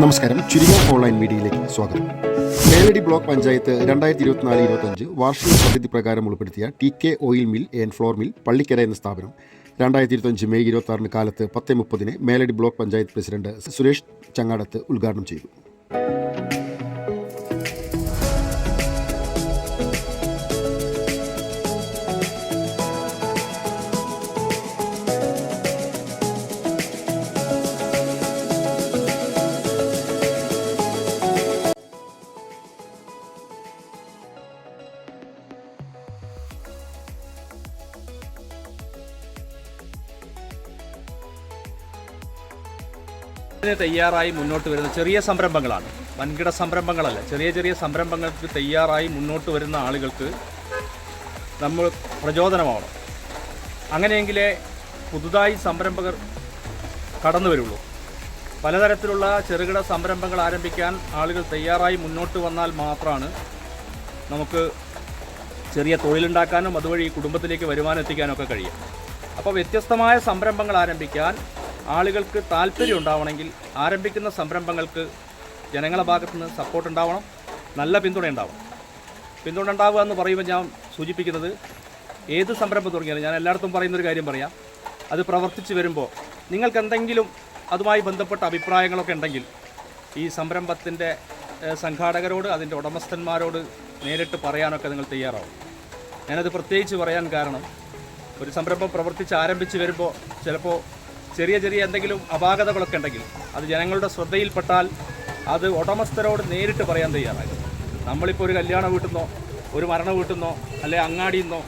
നമസ്കാരം. ചുരുങ്ങിയ ഓൺലൈൻ മീഡിയയിലേക്ക് സ്വാഗതം. മേലടി ബ്ലോക്ക് പഞ്ചായത്ത് 2024-25 വാർഷിക പദ്ധതി പ്രകാരം ഉൾപ്പെടുത്തിയ TK oil mill and floor mill Pallikkara എന്ന സ്ഥാപനം 2025 മെയ് 26 കാലത്ത് 10:30 Meladi block panchayat president Suresh Changadath ഉദ്ഘാടനം ചെയ്തു. തയ്യാറായി മുന്നോട്ട് വരുന്ന ചെറിയ സംരംഭങ്ങളാണ്, വൻകിട സംരംഭങ്ങളല്ല. ചെറിയ സംരംഭങ്ങൾക്ക് തയ്യാറായി മുന്നോട്ട് വരുന്ന ആളുകൾക്ക് നമ്മൾ പ്രചോദനമാവണം. അങ്ങനെയെങ്കിലേ പുതുതായി സംരംഭകർ കടന്നു വരുള്ളൂ. പലതരത്തിലുള്ള ചെറുകിട സംരംഭങ്ങൾ ആരംഭിക്കാൻ ആളുകൾ തയ്യാറായി മുന്നോട്ട് വന്നാൽ മാത്രമാണ് നമുക്ക് ചെറിയ തൊഴിലുണ്ടാക്കാനും അതുവഴി കുടുംബത്തിലേക്ക് വരുമാനം എത്തിക്കാനൊക്കെ കഴിയും. അപ്പോൾ വ്യത്യസ്തമായ സംരംഭങ്ങൾ ആരംഭിക്കാൻ ആളുകൾക്ക് താല്പര്യം ഉണ്ടാവണമെങ്കിൽ ആരംഭിക്കുന്ന സംരംഭങ്ങൾക്ക് ജനങ്ങളുടെ ഭാഗത്തുനിന്ന് സപ്പോർട്ട് ഉണ്ടാവണം, നല്ല പിന്തുണ ഉണ്ടാവണം. പിന്തുണ ഉണ്ടാവുക എന്ന് പറയുമ്പോൾ ഞാൻ സൂചിപ്പിക്കുന്നത് ഏത് സംരംഭം തുടങ്ങിയാലും ഞാൻ എല്ലായിടത്തും പറയുന്നൊരു കാര്യം പറയാം. അത് പ്രവർത്തിച്ച് വരുമ്പോൾ നിങ്ങൾക്ക് എന്തെങ്കിലും അതുമായി ബന്ധപ്പെട്ട അഭിപ്രായങ്ങളൊക്കെ ഉണ്ടെങ്കിൽ ഈ സംരംഭത്തിൻ്റെ സംഘാടകരോട് അതിൻ്റെ ഉടമസ്ഥന്മാരോട് നേരിട്ട് പറയാനൊക്കെ നിങ്ങൾ തയ്യാറാവും. ഞാനത് പ്രത്യേകിച്ച് പറയാൻ കാരണം ഒരു സംരംഭം പ്രവർത്തിച്ച് ആരംഭിച്ച് വരുമ്പോൾ ചിലപ്പോൾ ചെറിയ എന്തെങ്കിലും അപാകതകളൊക്കെ ഉണ്ടെങ്കിൽ അത് ജനങ്ങളുടെ ശ്രദ്ധയിൽപ്പെട്ടാൽ അത് ഉടമസ്ഥരോട് നേരിട്ട് പറയാൻ തയ്യാറാകും. നമ്മളിപ്പോൾ ഒരു കല്യാണ വീട്ടിൽ നിന്നോ ഒരു മരണ വീട്ടിൽ നിന്നോ അല്ലെങ്കിൽ അങ്ങാടിയിൽ നിന്നോ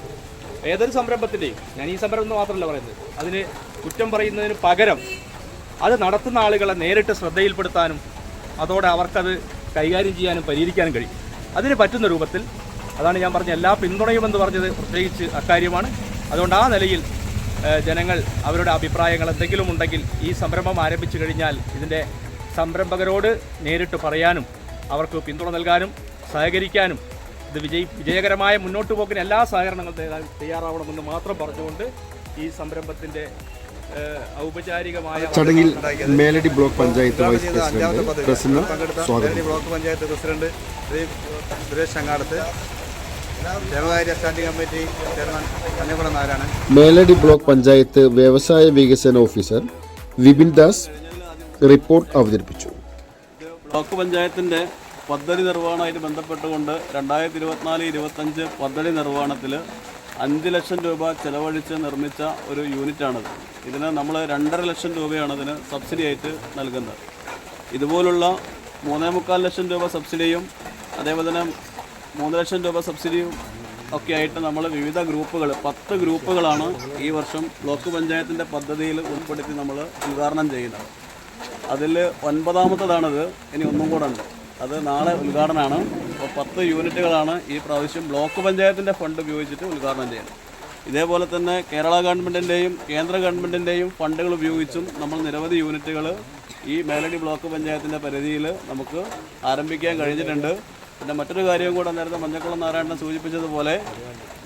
ഏതൊരു സംരംഭത്തിൻ്റെയും, ഞാൻ ഈ സംരംഭം മാത്രമല്ല പറയുന്നത്, അതിന് കുറ്റം പറയുന്നതിന് പകരം അത് നടത്തുന്ന ആളുകളെ നേരിട്ട് ശ്രദ്ധയിൽപ്പെടുത്താനും അതോടെ അവർക്കത് കൈകാര്യം ചെയ്യാനും പരിഹരിക്കാനും കഴിയും. അതിന് പറ്റുന്ന രൂപത്തിൽ, അതാണ് ഞാൻ പറഞ്ഞ എല്ലാ പിന്തുണയുമെന്ന് പറഞ്ഞത് പ്രത്യേകിച്ച് അക്കാര്യമാണ്. അതുകൊണ്ട് ആ നിലയിൽ ജനങ്ങൾ അവരുടെ അഭിപ്രായങ്ങൾ എന്തെങ്കിലും ഉണ്ടെങ്കിൽ ഈ സംരംഭം ആരംഭിച്ചു കഴിഞ്ഞാൽ ഇതിൻ്റെ സംരംഭകരോട് നേരിട്ട് പറയാനും അവർക്ക് പിന്തുണ നൽകാനും സഹകരിക്കാനും ഇത് വിജയകരമായ മുന്നോട്ട് പോക്കിന് എല്ലാ സഹകരണങ്ങളും തയ്യാറാവണമെന്ന് മാത്രം പറഞ്ഞുകൊണ്ട് ഈ സംരംഭത്തിൻ്റെ ഔപചാരികമായ ചടങ്ങിൽ Meladi block panchayat vice president block panchayat president Suresh Changadath, ദേവകാര്യ standing committee chairman Kanyakulam Narayanan, Meladi block panchayat വ്യവസായ വികസന ഓഫീസർ വിപിൻ ദാസ് റിപ്പോർട്ട് അവതരിപ്പിച്ചു. ബ്ലോക്ക് പഞ്ചായത്തിൻ്റെ പദ്ധതി നിർവ്വഹണമായിട്ട് ബന്ധപ്പെട്ടുകൊണ്ട് 2024-25 പദ്ധതി നിർവ്വഹണത്തിൽ 5 ലക്ഷം രൂപ ചെലവഴിച്ച് നിർമ്മിച്ച ഒരു യൂണിറ്റാണിത്. ഇതിന് നമ്മൾ 2.5 ലക്ഷം രൂപയാണ് ഇതിന് സബ്സിഡി ആയിട്ട് നൽകുന്നത്. ഇതുപോലുള്ള 3.25 ലക്ഷം രൂപ സബ്സിഡിയും അതേപോലെ തന്നെ 3 ലക്ഷം രൂപ സബ്സിഡിയും ഒക്കെ ആയിട്ട് നമ്മൾ വിവിധ ഗ്രൂപ്പുകൾ 10 ഗ്രൂപ്പുകളാണ് ഈ വർഷം ബ്ലോക്ക് പഞ്ചായത്തിൻ്റെ പദ്ധതിയിൽ ഉൾപ്പെടുത്തി നമ്മൾ ഉദ്ഘാടനം ചെയ്യുന്നത്. അതിൽ 9ാമത്തേതാണിത്. ഇനി ഒന്നും കൂടെ ഉണ്ട്, അത് നാളെ ഉദ്ഘാടനമാണ്. അപ്പോൾ 10 യൂണിറ്റുകളാണ് ഈ പ്രാവശ്യം ബ്ലോക്ക് പഞ്ചായത്തിൻ്റെ ഫണ്ട് ഉപയോഗിച്ചിട്ട് ഉദ്ഘാടനം ചെയ്യുന്നത്. ഇതേപോലെ തന്നെ കേരള ഗവൺമെൻറ്റിൻ്റെയും കേന്ദ്ര ഗവൺമെൻറ്റിൻ്റെയും ഫണ്ടുകൾ ഉപയോഗിച്ചും നമ്മൾ നിരവധി യൂണിറ്റുകൾ ഈ മേലടി ബ്ലോക്ക് പഞ്ചായത്തിൻ്റെ പരിധിയിൽ നമുക്ക് ആരംഭിക്കാൻ കഴിഞ്ഞിട്ടുണ്ട്. പിന്നെ മറ്റൊരു കാര്യവും കൂടെ നേരത്തെ മഞ്ഞക്കുളം നാരായണൻ സൂചിപ്പിച്ചതുപോലെ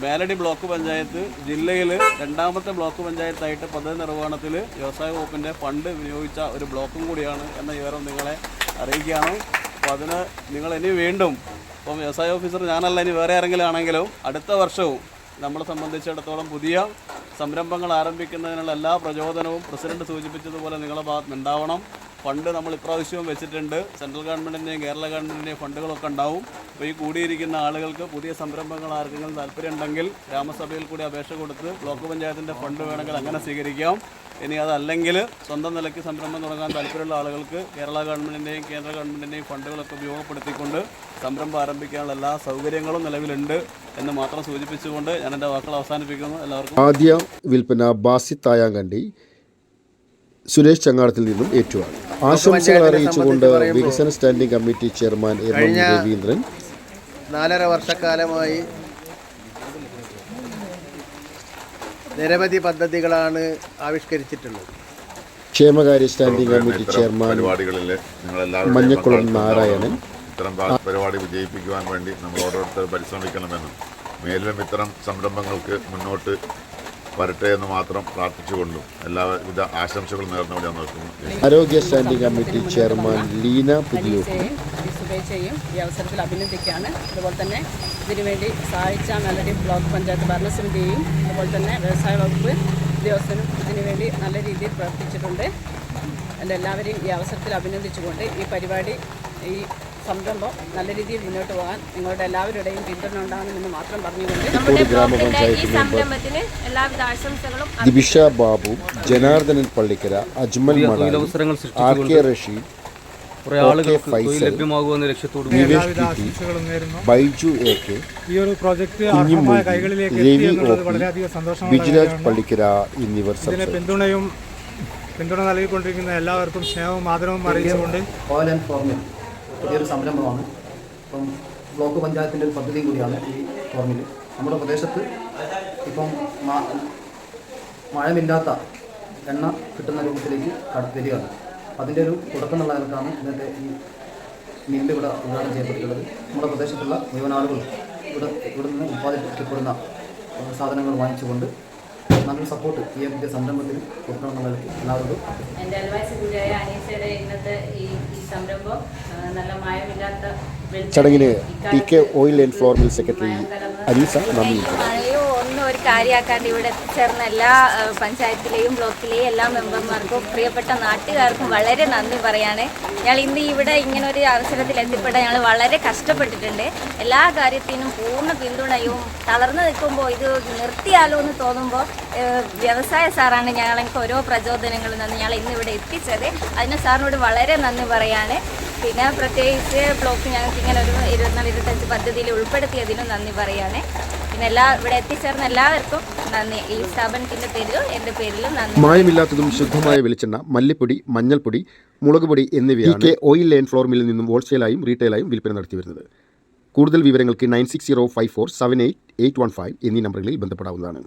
മേലടി ബ്ലോക്ക് പഞ്ചായത്ത് ജില്ലയിൽ 2ാമത്തെ ബ്ലോക്ക് പഞ്ചായത്തായിട്ട് പദ്ധതി നിർവ്വഹണത്തിൽ വ്യവസായ വകുപ്പിൻ്റെ ഫണ്ട് വിനിയോഗിച്ച ഒരു ബ്ലോക്കും കൂടിയാണ് എന്ന വിവരം നിങ്ങളെ അറിയിക്കുകയാണ്. അപ്പോൾ അതിന് നിങ്ങൾ ഇനി വീണ്ടും, ഇപ്പം വ്യവസായ ഓഫീസർ ഞാനല്ല, ഇനി വേറെ ആരെങ്കിലും ആണെങ്കിലും അടുത്ത വർഷവും നമ്മളെ സംബന്ധിച്ചിടത്തോളം പുതിയ സംരംഭങ്ങൾ ആരംഭിക്കുന്നതിനുള്ള എല്ലാ പ്രചോദനവും പ്രസിഡന്റ് സൂചിപ്പിച്ചതുപോലെ നിങ്ങളുടെ ഭാഗത്ത് ഉണ്ടാവണം. ഫണ്ട് നമ്മൾ ഇപ്രാവശ്യവും വെച്ചിട്ടുണ്ട്. സെൻട്രൽ ഗവൺമെൻറ്റിൻ്റെയും കേരള ഗവൺമെൻറ്റിൻ്റെയും ഫണ്ടുകളൊക്കെ ഉണ്ടാവും. അപ്പോൾ ഈ കൂടിയിരിക്കുന്ന ആളുകൾക്ക് പുതിയ സംരംഭങ്ങൾ ആർക്കെങ്കിലും താല്പര്യമുണ്ടെങ്കിൽ ഗ്രാമസഭയിൽ കൂടി അപേക്ഷ കൊടുത്ത് ബ്ലോക്ക് പഞ്ചായത്തിൻ്റെ ഫണ്ട് വേണമെങ്കിൽ അങ്ങനെ സ്വീകരിക്കാം. ഇനി അതല്ലെങ്കിൽ സ്വന്തം നിലയ്ക്ക് സംരംഭം തുടങ്ങാൻ താല്പര്യമുള്ള ആളുകൾക്ക് കേരള ഗവൺമെൻറ്റിൻ്റെയും കേന്ദ്ര ഗവൺമെൻറ്റിൻ്റെയും ഫണ്ടുകളൊക്കെ ഉപയോഗപ്പെടുത്തിക്കൊണ്ട് സംരംഭം ആരംഭിക്കാനുള്ള എല്ലാ സൗകര്യങ്ങളും നിലവിലുണ്ട് എന്ന് മാത്രം സൂചിപ്പിച്ചുകൊണ്ട് ഞാൻ എൻ്റെ വാക്കുകൾ അവസാനിപ്പിക്കുന്നു. എല്ലാവർക്കും ആദ്യ വിൽപ്പന ബാസി തായാങ്കണ്ടി സുരേഷ് ചങ്ങാടത്തിൽ നിന്നും ഏറ്റുവാങ്ങി. ആശംസകൾ അറിയിച്ചുകൊണ്ട് വികസന സ്റ്റാൻഡിംഗ് കമ്മിറ്റി ചെയർമാൻ രവീന്ദ്രൻ 4.5 വർഷക്കാലമായി നിരവധി പദ്ധതികളാണ് ആവിഷ്കരിച്ചിട്ടുള്ളത്. ക്ഷേമകാര്യ standing committee chairman Manjakkulam Narayanan ഇത്തരം പരിപാടി വിജയിപ്പിക്കുവാൻ വേണ്ടി നമ്മൾ ഓരോരുത്തർ പരിശ്രമിക്കണമെന്നും മേലിലും ഇത്തരം സംരംഭങ്ങൾക്ക് മുന്നോട്ട് വരട്ടെ എന്ന് മാത്രം പ്രാർത്ഥിച്ചുകൊണ്ടും എല്ലാവിധ ആശംസകളും നേർന്നുകൊണ്ട് ഞാൻ നിർത്തുന്നു. ആരോഗ്യ സ്റ്റാൻഡിംഗ് കമ്മിറ്റി ചെയർമാൻ ലീന പുതിയോട്ടി ശുഭേച്ഛയും ഈ അവസരത്തിൽ അഭിനന്ദിക്കുകയാണ്. അതുപോലെ തന്നെ ഇതിനുവേണ്ടി സഹായിച്ച മെലഡി ബ്ലോക്ക് പഞ്ചായത്ത് ഭരണസമിതിയെയും അതുപോലെ തന്നെ വ്യവസായ വകുപ്പ് ഉദ്യോഗസ്ഥനും ഇതിനുവേണ്ടി നല്ല രീതിയിൽ പ്രവർത്തിച്ചിട്ടുണ്ട്. എൻ്റെ എല്ലാവരെയും ഈ അവസരത്തിൽ അഭിനന്ദിച്ചുകൊണ്ട് ഈ പരിപാടി, ഈ സംരംഭം നല്ല രീതിയിൽ മുന്നോട്ട് പോകാൻ നിങ്ങളുടെ എല്ലാവരുടെയും പിന്തുണ ഉണ്ടാകണമെന്ന് മാത്രം പറഞ്ഞുകൊണ്ട് നമ്മുടെ ബ്ലോക്കിന്റെ ഈ സംരംഭത്തിന് എല്ലാവിധ ആശംസകളും ദിബിഷ ബാബു, ജനാർദ്ദനൻ പള്ളിക്കര, അജ്മൽ മടാനി, ആർ കെ റഷീദ്, കുറേ ആളുകൾക്ക് തൊഴിൽ ലഭ്യമാകുമെന്ന ലക്ഷ്യത്തോട് Nivesh T T, Baiju A K, ഈ ഒരു പ്രോജക്റ്റ് കുഞ്ഞിമൂലി, കൈകളിലേക്ക് രവി എത്തി ഒ എന്നുള്ളത് പി, വളരെയധികം സന്തോഷമുള്ള വിജിരാജ് കാര്യമാണ്. പള്ളിക്കര എന്നിവർ ഇതിന് സംസാരിച്ചു. പിന്തുണ നൽകിക്കൊണ്ടിരിക്കുന്ന എല്ലാവർക്കും സ്നേഹവും ആദരവും അറിയിച്ചുകൊണ്ട് ഓയിൽ ആൻഡ് ഫോർമിൽ പുതിയൊരു സംരംഭമാണ്. ഇപ്പം ബ്ലോക്ക് പഞ്ചായത്തിൻ്റെ ഒരു പദ്ധതിയും കൂടിയാണ് ഈ ഫോർമിൽ. നമ്മുടെ പ്രദേശത്ത് ഇപ്പം മഴമില്ലാത്ത എണ്ണ കിട്ടുന്ന രൂപത്തിലേക്ക് വരികയാണ്. അതിൻ്റെ ഒരു തുടക്കം എന്നുള്ള നിലക്കാണ് ഇന്നത്തെ ഈ മില്ല് ഇവിടെ ഉദ്ഘാടനം ചെയ്യപ്പെട്ടിട്ടുള്ളത്. നമ്മുടെ പ്രദേശത്തുള്ള മുഴുവൻ ആളുകളും ഇവിടെ നിന്ന് ഉത്പാദിപ്പിക്കപ്പെടുന്ന സാധനങ്ങൾ വാങ്ങിച്ചുകൊണ്ട് നല്ലൊരു സപ്പോർട്ട് ഈ പുതിയ സംരംഭത്തിന് കൊടുക്കണമെന്നുള്ള എല്ലാവർക്കും എൻ്റെ അയൽവാസി കൂടിയായ അനീസയുടെ ഇന്നത്തെ ഈ സംരംഭം നല്ല മായമില്ലാത്ത ചടങ്ങിന് T K oil and floor mill secretary Aneesa നന്ദി. മഴയോ ഒന്നും ഒരു കാര്യമാക്കാണ്ട് ഇവിടെ എത്തിച്ചേർന്ന എല്ലാ പഞ്ചായത്തിലെയും ബ്ലോക്കിലെയും എല്ലാ മെമ്പർമാർക്കും പ്രിയപ്പെട്ട നാട്ടുകാർക്കും വളരെ നന്ദി പറയാണ്. ഞങ്ങൾ ഇന്ന് ഇവിടെ ഇങ്ങനെ ഒരു അവസരത്തിൽ എത്തിപ്പെടാൻ ഞങ്ങൾ വളരെ കഷ്ടപ്പെട്ടിട്ടുണ്ട്. എല്ലാ കാര്യത്തിനും പൂർണ്ണ പിന്തുണയും, തളർന്നു നിൽക്കുമ്പോൾ ഇത് നിർത്തിയാലോ എന്ന് തോന്നുമ്പോൾ വ്യവസായ സാറാണ് ഞങ്ങൾക്ക് ഓരോ പ്രചോദനങ്ങളും തന്ന് ഞങ്ങൾ ഇന്ന് ഇവിടെ എത്തിച്ചത്. അതിന് സാറിനോട് വളരെ നന്ദി പറയാണ്. പിന്നെ പ്രത്യേകിച്ച് ബ്ലോക്ക് ഞങ്ങൾക്ക് ഇങ്ങനെ ഒരു 24-25 പദ്ധതിയിൽ ഉൾപ്പെടുത്തിയതിനും നന്ദി പറയാണ്. പിന്നെ ഇവിടെ എത്തിച്ചേർന്ന എല്ലാവർക്കും നന്ദി. ഈ സ്ഥാപനത്തിൻ്റെ പേരിലും എൻ്റെ പേരിലും നന്ദി. മായമില്ലാത്തതും ശുദ്ധമായ വെളിച്ചെണ്ണ, മല്ലിപ്പൊടി, മഞ്ഞൾപ്പൊടി, മുളകുപൊടി എന്നിവയാണ് T K oil and floor മില്ലിൽ നിന്നും ഹോൾസെയിലായും റീറ്റെയിലായും വിൽപ്പന നടത്തി വരുന്നത്. കൂടുതൽ വിവരങ്ങൾക്ക് 9605478815 എന്നീ നമ്പറുകളിൽ ബന്ധപ്പെടാവുന്നതാണ്.